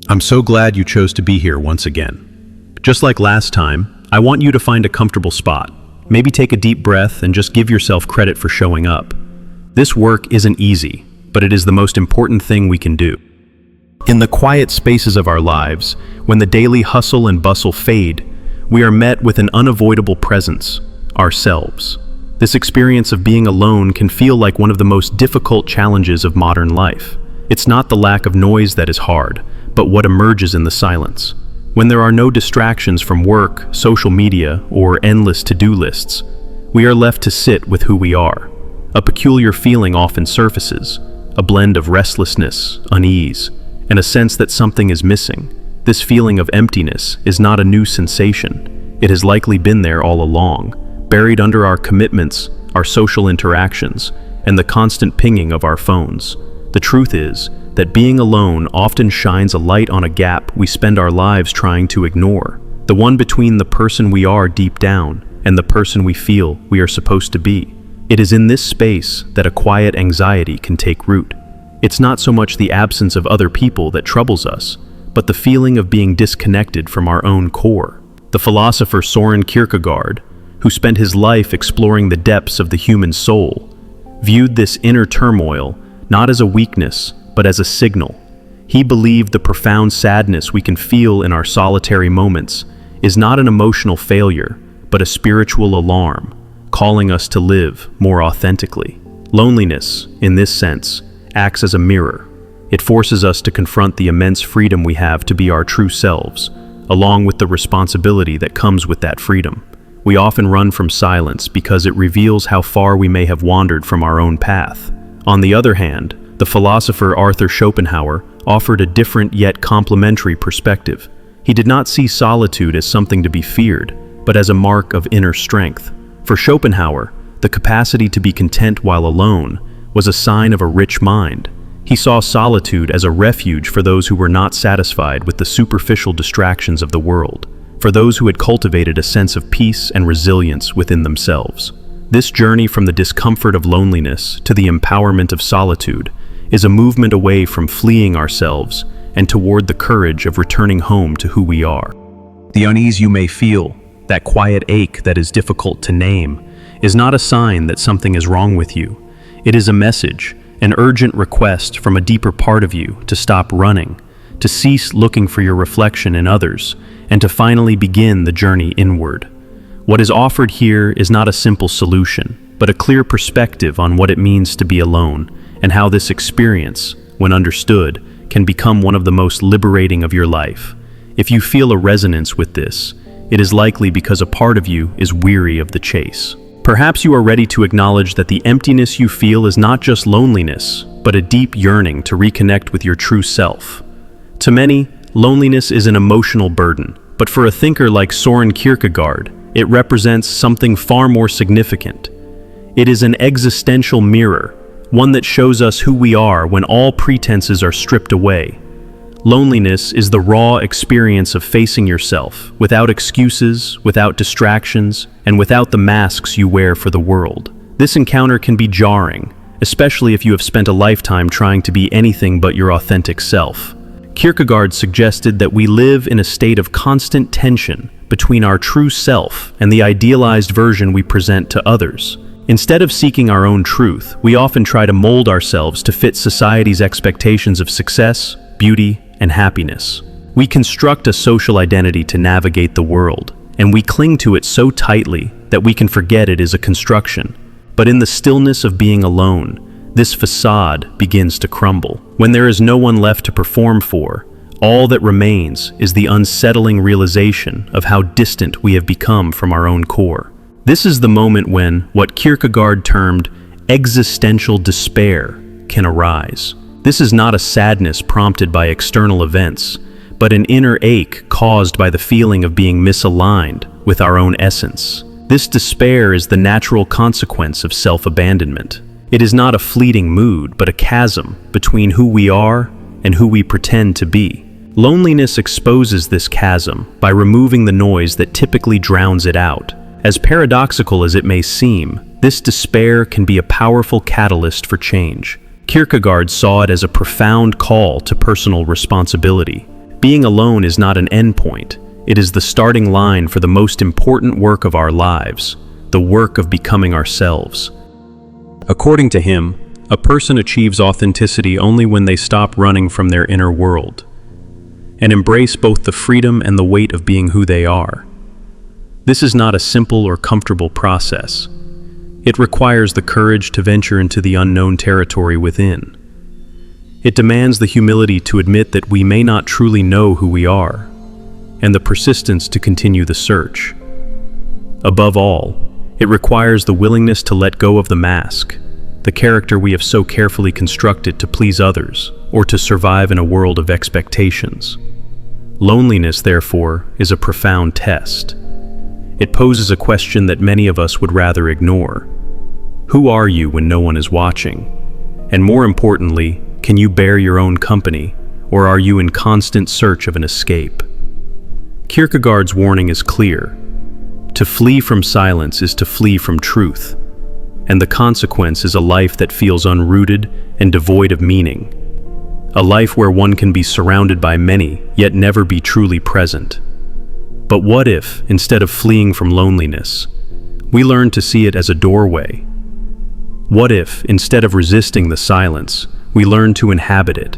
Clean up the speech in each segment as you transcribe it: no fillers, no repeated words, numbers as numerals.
I'm so glad you chose to be here once again. Just like last time, I want you to find a comfortable spot. Maybe take a deep breath and just give yourself credit for showing up. This work isn't easy, but it is the most important thing we can do. In the quiet spaces of our lives, when the daily hustle and bustle fade, we are met with an unavoidable presence, ourselves. This experience of being alone can feel like one of the most difficult challenges of modern life. It's not the lack of noise that is hard, but what emerges in the silence. When there are no distractions from work, social media, or endless to-do lists, we are left to sit with who we are. A peculiar feeling often surfaces, a blend of restlessness, unease, and a sense that something is missing. This feeling of emptiness is not a new sensation. It has likely been there all along, buried under our commitments, our social interactions, and the constant pinging of our phones. The truth is that being alone often shines a light on a gap we spend our lives trying to ignore, the one between the person we are deep down and the person we feel we are supposed to be. It is in this space that a quiet anxiety can take root. It's not so much the absence of other people that troubles us, but the feeling of being disconnected from our own core. The philosopher Søren Kierkegaard, who spent his life exploring the depths of the human soul, viewed this inner turmoil not as a weakness, but as a signal. He believed the profound sadness we can feel in our solitary moments is not an emotional failure, but a spiritual alarm, calling us to live more authentically. Loneliness, in this sense, acts as a mirror. It forces us to confront the immense freedom we have to be our true selves, along with the responsibility that comes with that freedom. We often run from silence because it reveals how far we may have wandered from our own path. On the other hand, the philosopher Schopenhauer offered a different yet complementary perspective. He did not see solitude as something to be feared, but as a mark of inner strength. For Schopenhauer, the capacity to be content while alone was a sign of a rich mind. He saw solitude as a refuge for those who were not satisfied with the superficial distractions of the world, for those who had cultivated a sense of peace and resilience within themselves. This journey from the discomfort of loneliness to the empowerment of solitude is a movement away from fleeing ourselves and toward the courage of returning home to who we are. The unease you may feel, that quiet ache that is difficult to name, is not a sign that something is wrong with you. It is a message, an urgent request from a deeper part of you to stop running, to cease looking for your reflection in others, and to finally begin the journey inward. What is offered here is not a simple solution, but a clear perspective on what it means to be alone, and how this experience, when understood, can become one of the most liberating of your life. If you feel a resonance with this, it is likely because a part of you is weary of the chase. Perhaps you are ready to acknowledge that the emptiness you feel is not just loneliness, but a deep yearning to reconnect with your true self. To many, loneliness is an emotional burden, but for a thinker like Søren Kierkegaard, it represents something far more significant. It is an existential mirror, one that shows us who we are when all pretenses are stripped away. Loneliness is the raw experience of facing yourself, without excuses, without distractions, and without the masks you wear for the world. This encounter can be jarring, especially if you have spent a lifetime trying to be anything but your authentic self. Kierkegaard suggested that we live in a state of constant tension between our true self and the idealized version we present to others. Instead of seeking our own truth, we often try to mold ourselves to fit society's expectations of success, beauty, and happiness. We construct a social identity to navigate the world, and we cling to it so tightly that we can forget it is a construction. But in the stillness of being alone, this facade begins to crumble. When there is no one left to perform for, all that remains is the unsettling realization of how distant we have become from our own core. This is the moment when what Kierkegaard termed existential despair can arise. This is not a sadness prompted by external events, but an inner ache caused by the feeling of being misaligned with our own essence. This despair is the natural consequence of self-abandonment. It is not a fleeting mood, but a chasm between who we are and who we pretend to be. Loneliness exposes this chasm by removing the noise that typically drowns it out. As paradoxical as it may seem, this despair can be a powerful catalyst for change. Kierkegaard saw it as a profound call to personal responsibility. Being alone is not an endpoint. It is the starting line for the most important work of our lives, the work of becoming ourselves. According to him, a person achieves authenticity only when they stop running from their inner world and embrace both the freedom and the weight of being who they are. This is not a simple or comfortable process. It requires the courage to venture into the unknown territory within. It demands the humility to admit that we may not truly know who we are, and the persistence to continue the search. Above all, it requires the willingness to let go of the mask, the character we have so carefully constructed to please others or to survive in a world of expectations. Loneliness, therefore, is a profound test. It poses a question that many of us would rather ignore. Who are you when no one is watching? And more importantly, can you bear your own company, or are you in constant search of an escape? Kierkegaard's warning is clear. To flee from silence is to flee from truth, and the consequence is a life that feels unrooted and devoid of meaning. A life where one can be surrounded by many, yet never be truly present. But what if, instead of fleeing from loneliness, we learn to see it as a doorway? What if, instead of resisting the silence, we learn to inhabit it?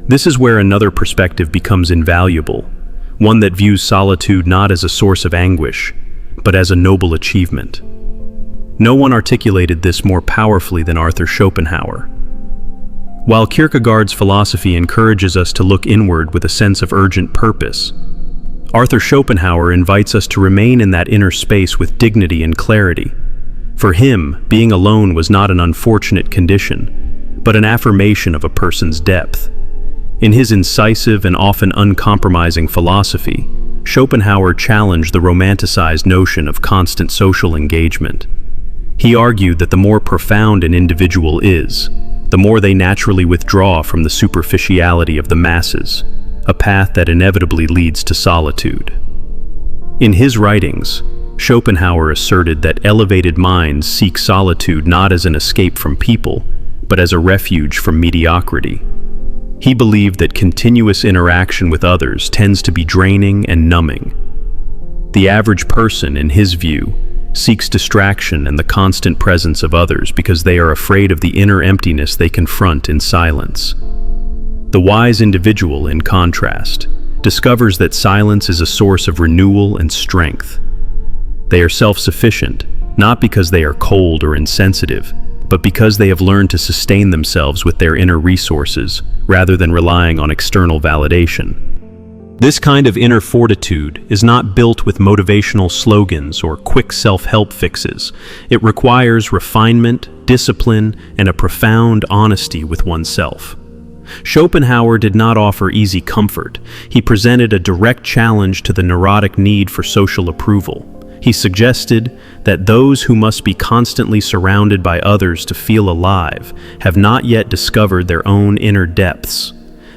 This is where another perspective becomes invaluable, one that views solitude not as a source of anguish, but as a noble achievement. No one articulated this more powerfully than Arthur Schopenhauer. While Kierkegaard's philosophy encourages us to look inward with a sense of urgent purpose, Arthur Schopenhauer invites us to remain in that inner space with dignity and clarity. For him, being alone was not an unfortunate condition, but an affirmation of a person's depth. In his incisive and often uncompromising philosophy, Schopenhauer challenged the romanticized notion of constant social engagement. He argued that the more profound an individual is, the more they naturally withdraw from the superficiality of the masses, a path that inevitably leads to solitude. In his writings, Schopenhauer asserted that elevated minds seek solitude not as an escape from people, but as a refuge from mediocrity. He believed that continuous interaction with others tends to be draining and numbing. The average person, in his view, seeks distraction and the constant presence of others because they are afraid of the inner emptiness they confront in silence. The wise individual, in contrast, discovers that silence is a source of renewal and strength. They are self-sufficient, not because they are cold or insensitive, but because they have learned to sustain themselves with their inner resources, rather than relying on external validation. This kind of inner fortitude is not built with motivational slogans or quick self-help fixes. It requires refinement, discipline, and a profound honesty with oneself. Schopenhauer did not offer easy comfort. He presented a direct challenge to the neurotic need for social approval. He suggested that those who must be constantly surrounded by others to feel alive have not yet discovered their own inner depths.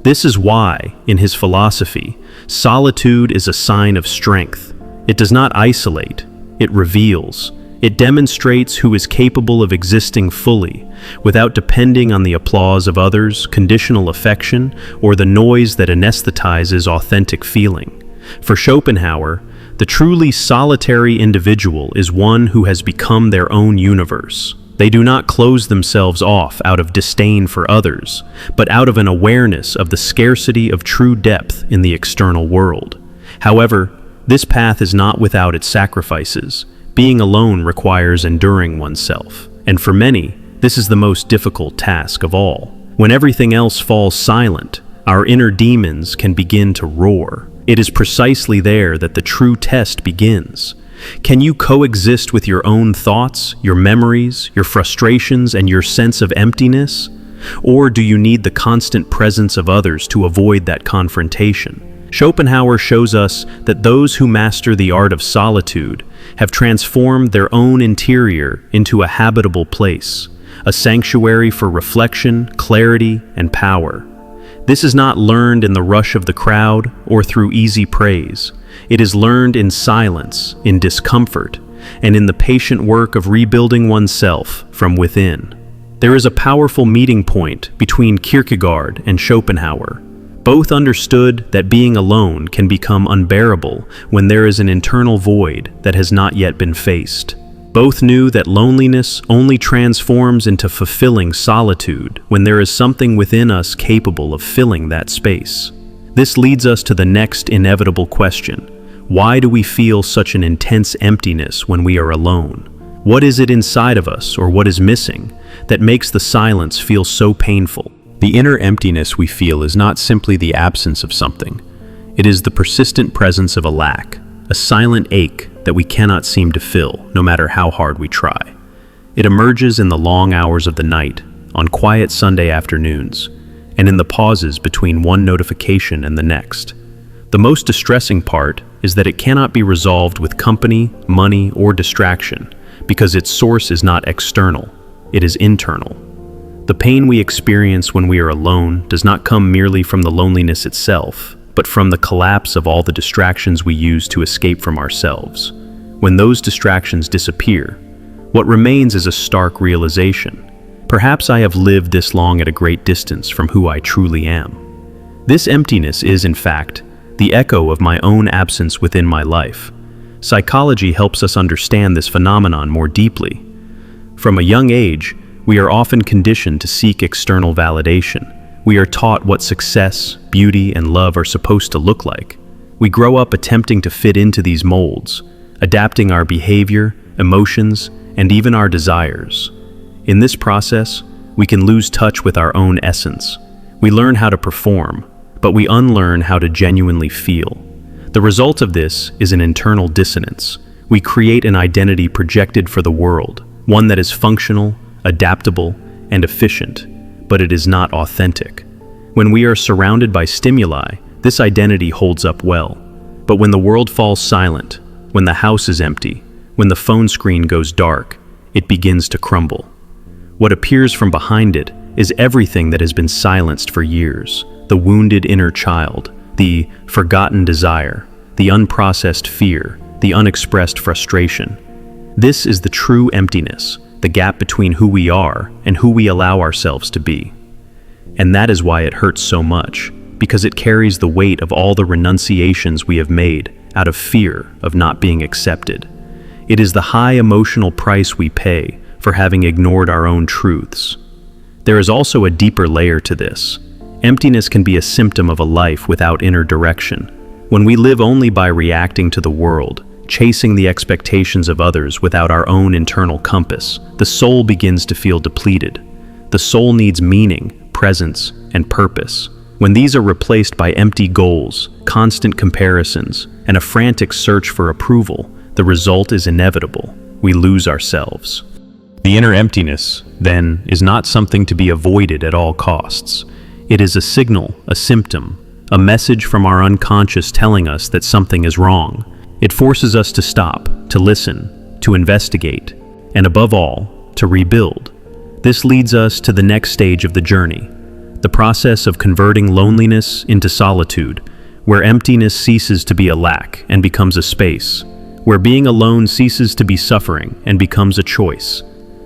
This is why, in his philosophy, solitude is a sign of strength. It does not isolate, it reveals. It demonstrates who is capable of existing fully, without depending on the applause of others, conditional affection, or the noise that anesthetizes authentic feeling. For Schopenhauer, the truly solitary individual is one who has become their own universe. They do not close themselves off out of disdain for others, but out of an awareness of the scarcity of true depth in the external world. However, this path is not without its sacrifices. Being alone requires enduring oneself, and for many, this is the most difficult task of all. When everything else falls silent, our inner demons can begin to roar. It is precisely there that the true test begins. Can you coexist with your own thoughts, your memories, your frustrations, and your sense of emptiness? Or do you need the constant presence of others to avoid that confrontation? Schopenhauer shows us that those who master the art of solitude have transformed their own interior into a habitable place, a sanctuary for reflection, clarity, and power. This is not learned in the rush of the crowd or through easy praise. It is learned in silence, in discomfort, and in the patient work of rebuilding oneself from within. There is a powerful meeting point between Kierkegaard and Schopenhauer. Both understood that being alone can become unbearable when there is an internal void that has not yet been faced. Both knew that loneliness only transforms into fulfilling solitude when there is something within us capable of filling that space. This leads us to the next inevitable question. Why do we feel such an intense emptiness when we are alone? What is it inside of us, or what is missing, that makes the silence feel so painful? The inner emptiness we feel is not simply the absence of something. It is the persistent presence of a lack, a silent ache that we cannot seem to fill, no matter how hard we try. It emerges in the long hours of the night, on quiet Sunday afternoons, and in the pauses between one notification and the next. The most distressing part is that it cannot be resolved with company, money, or distraction, because its source is not external, it is internal. The pain we experience when we are alone does not come merely from the loneliness itself, but from the collapse of all the distractions we use to escape from ourselves. When those distractions disappear, what remains is a stark realization. Perhaps I have lived this long at a great distance from who I truly am. This emptiness is, in fact, the echo of my own absence within my life. Psychology helps us understand this phenomenon more deeply. From a young age, we are often conditioned to seek external validation. We are taught what success, beauty, and love are supposed to look like. We grow up attempting to fit into these molds, adapting our behavior, emotions, and even our desires. In this process, we can lose touch with our own essence. We learn how to perform, but we unlearn how to genuinely feel. The result of this is an internal dissonance. We create an identity projected for the world, one that is functional, adaptable, and efficient, but it is not authentic. When we are surrounded by stimuli, this identity holds up well. But when the world falls silent, when the house is empty, when the phone screen goes dark, it begins to crumble. What appears from behind it is everything that has been silenced for years: the wounded inner child, the forgotten desire, the unprocessed fear, the unexpressed frustration. This is the true emptiness, the gap between who we are and who we allow ourselves to be. And that is why it hurts so much, because it carries the weight of all the renunciations we have made out of fear of not being accepted. It is the high emotional price we pay for having ignored our own truths. There is also a deeper layer to this. Emptiness can be a symptom of a life without inner direction. When we live only by reacting to the world, chasing the expectations of others without our own internal compass, the soul begins to feel depleted. The soul needs meaning, presence, and purpose. When these are replaced by empty goals, constant comparisons, and a frantic search for approval, the result is inevitable. We lose ourselves. The inner emptiness, then, is not something to be avoided at all costs. It is a signal, a symptom, a message from our unconscious telling us that something is wrong. It forces us to stop, to listen, to investigate, and above all, to rebuild. This leads us to the next stage of the journey, the process of converting loneliness into solitude, where emptiness ceases to be a lack and becomes a space, where being alone ceases to be suffering and becomes a choice.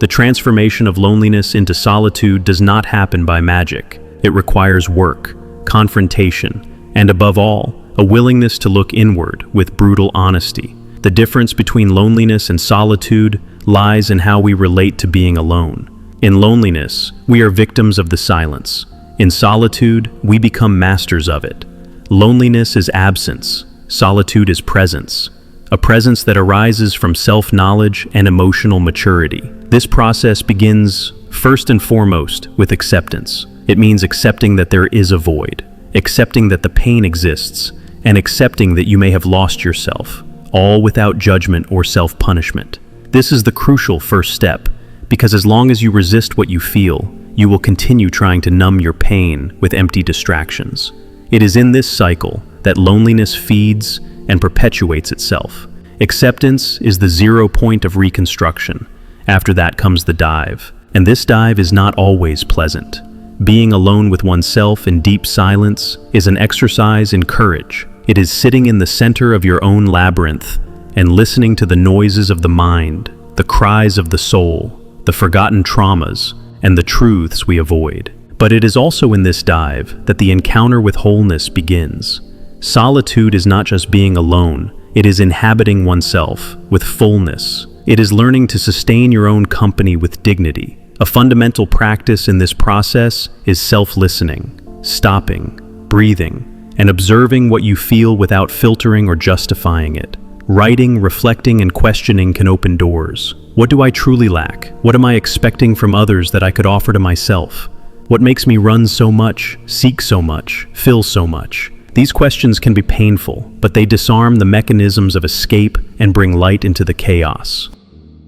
The transformation of loneliness into solitude does not happen by magic. It requires work, confrontation, and above all, a willingness to look inward with brutal honesty. The difference between loneliness and solitude lies in how we relate to being alone. In loneliness, we are victims of the silence. In solitude, we become masters of it. Loneliness is absence. Solitude is presence. A presence that arises from self-knowledge and emotional maturity. This process begins, first and foremost, with acceptance. It means accepting that there is a void, accepting that the pain exists, and accepting that you may have lost yourself, all without judgment or self-punishment. This is the crucial first step, because as long as you resist what you feel, you will continue trying to numb your pain with empty distractions. It is in this cycle that loneliness feeds and perpetuates itself. Acceptance is the 0 point of reconstruction. After that comes the dive, and this dive is not always pleasant. Being alone with oneself in deep silence is an exercise in courage. It is sitting in the center of your own labyrinth and listening to the noises of the mind, the cries of the soul, the forgotten traumas, and the truths we avoid. But it is also in this dive that the encounter with wholeness begins. Solitude is not just being alone, it is inhabiting oneself with fullness. It is learning to sustain your own company with dignity. A fundamental practice in this process is self-listening, stopping, breathing, and observing what you feel without filtering or justifying it. Writing, reflecting, and questioning can open doors. What do I truly lack? What am I expecting from others that I could offer to myself? What makes me run so much, seek so much, feel so much? These questions can be painful, but they disarm the mechanisms of escape and bring light into the chaos.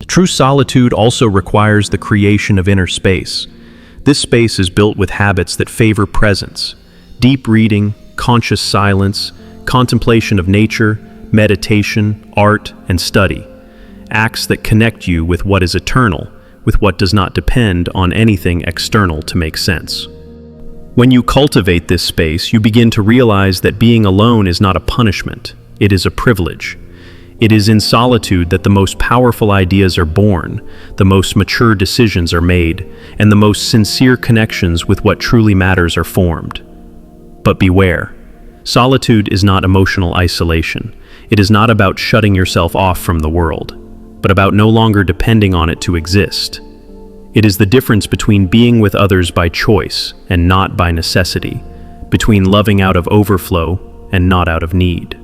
True solitude also requires the creation of inner space. This space is built with habits that favor presence, deep reading, conscious silence, contemplation of nature, meditation, art, and study. Acts that connect you with what is eternal, with what does not depend on anything external to make sense. When you cultivate this space, you begin to realize that being alone is not a punishment, it is a privilege. It is in solitude that the most powerful ideas are born, the most mature decisions are made, and the most sincere connections with what truly matters are formed. But beware, solitude is not emotional isolation. It is not about shutting yourself off from the world, but about no longer depending on it to exist. It is the difference between being with others by choice and not by necessity, between loving out of overflow and not out of need.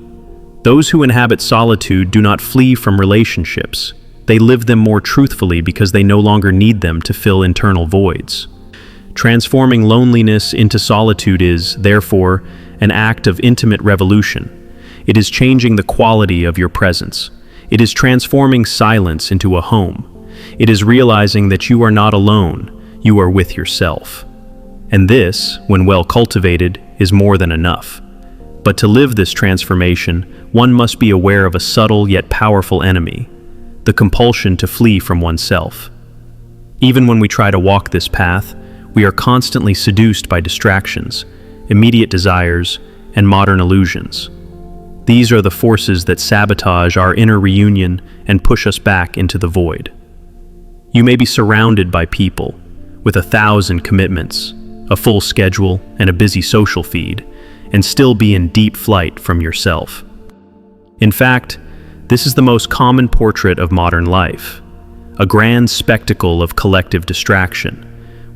Those who inhabit solitude do not flee from relationships. They live them more truthfully because they no longer need them to fill internal voids. Transforming loneliness into solitude is, therefore, an act of intimate revolution. It is changing the quality of your presence. It is transforming silence into a home. It is realizing that you are not alone, you are with yourself. And this, when well cultivated, is more than enough. But to live this transformation, one must be aware of a subtle yet powerful enemy, the compulsion to flee from oneself. Even when we try to walk this path, we are constantly seduced by distractions, immediate desires, and modern illusions. These are the forces that sabotage our inner reunion and push us back into the void. You may be surrounded by people, with 1,000 commitments, a full schedule, and a busy social feed, and still be in deep flight from yourself. In fact, this is the most common portrait of modern life, a grand spectacle of collective distraction.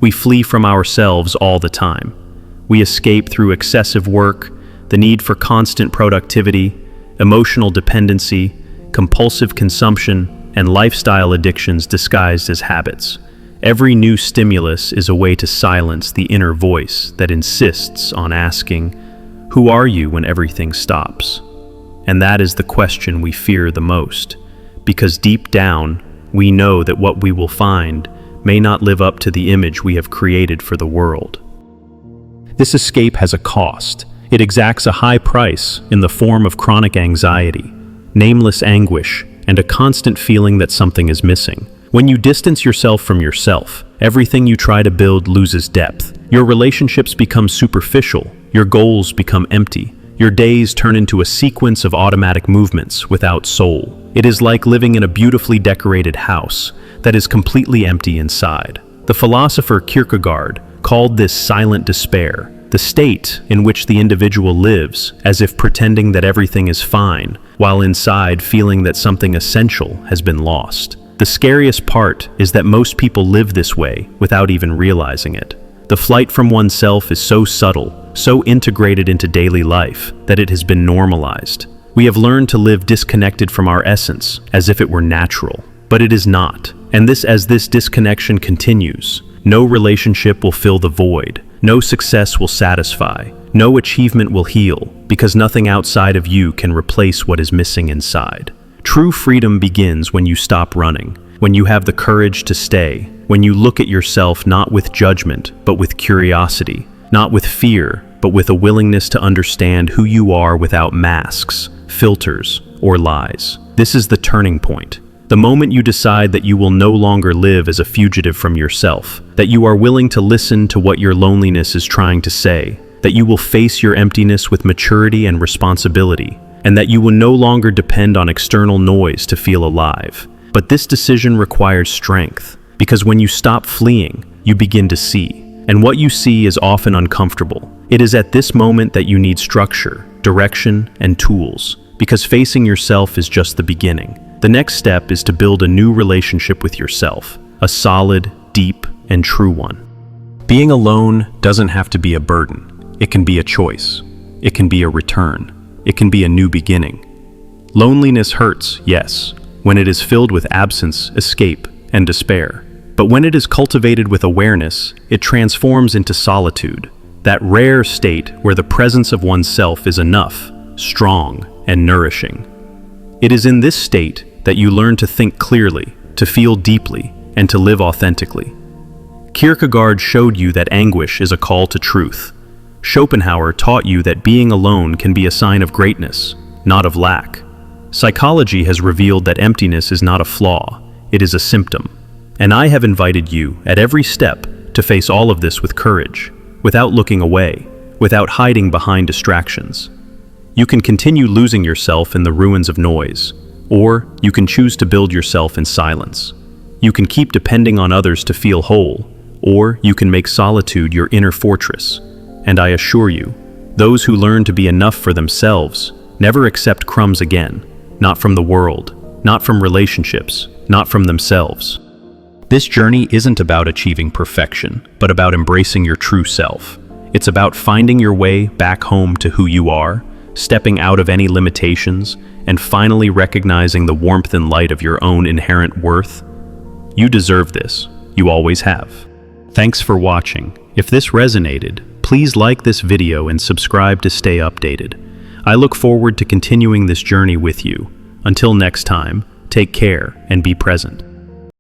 We flee from ourselves all the time. We escape through excessive work, the need for constant productivity, emotional dependency, compulsive consumption, and lifestyle addictions disguised as habits. Every new stimulus is a way to silence the inner voice that insists on asking, "Who are you when everything stops?" And that is the question we fear the most, because deep down, we know that what we will find may not live up to the image we have created for the world. This escape has a cost. It exacts a high price in the form of chronic anxiety, nameless anguish, and a constant feeling that something is missing. When you distance yourself from yourself, everything you try to build loses depth. Your relationships become superficial, your goals become empty, your days turn into a sequence of automatic movements without soul. It is like living in a beautifully decorated house that is completely empty inside. The philosopher Kierkegaard called this silent despair, the state in which the individual lives as if pretending that everything is fine, while inside feeling that something essential has been lost. The scariest part is that most people live this way without even realizing it. The flight from oneself is so subtle, so integrated into daily life, that it has been normalized. We have learned to live disconnected from our essence, as if it were natural. But it is not. And as this disconnection continues, no relationship will fill the void. No success will satisfy. No achievement will heal, because nothing outside of you can replace what is missing inside. True freedom begins when you stop running, when you have the courage to stay, when you look at yourself not with judgment, but with curiosity, not with fear, but with a willingness to understand who you are without masks, filters, or lies. This is the turning point. The moment you decide that you will no longer live as a fugitive from yourself, that you are willing to listen to what your loneliness is trying to say, that you will face your emptiness with maturity and responsibility, and that you will no longer depend on external noise to feel alive. But this decision requires strength, because when you stop fleeing, you begin to see. And what you see is often uncomfortable. It is at this moment that you need structure, direction, and tools, because facing yourself is just the beginning. The next step is to build a new relationship with yourself, a solid, deep, and true one. Being alone doesn't have to be a burden. It can be a choice. It can be a return. It can be a new beginning. Loneliness hurts, yes, when it is filled with absence, escape, and despair. But when it is cultivated with awareness, it transforms into solitude, that rare state where the presence of oneself is enough, strong, and nourishing. It is in this state that you learn to think clearly, to feel deeply, and to live authentically. Kierkegaard showed you that anguish is a call to truth. Schopenhauer taught you that being alone can be a sign of greatness, not of lack. Psychology has revealed that emptiness is not a flaw, it is a symptom. And I have invited you, at every step, to face all of this with courage, without looking away, without hiding behind distractions. You can continue losing yourself in the ruins of noise, or you can choose to build yourself in silence. You can keep depending on others to feel whole, or you can make solitude your inner fortress. And I assure you, those who learn to be enough for themselves never accept crumbs again, not from the world, not from relationships, not from themselves. This journey isn't about achieving perfection, but about embracing your true self. It's about finding your way back home to who you are, stepping out of any limitations, and finally recognizing the warmth and light of your own inherent worth. You deserve this. You always have. Thanks for watching. If this resonated, please like this video and subscribe to stay updated. I look forward to continuing this journey with you. Until next time, take care and be present.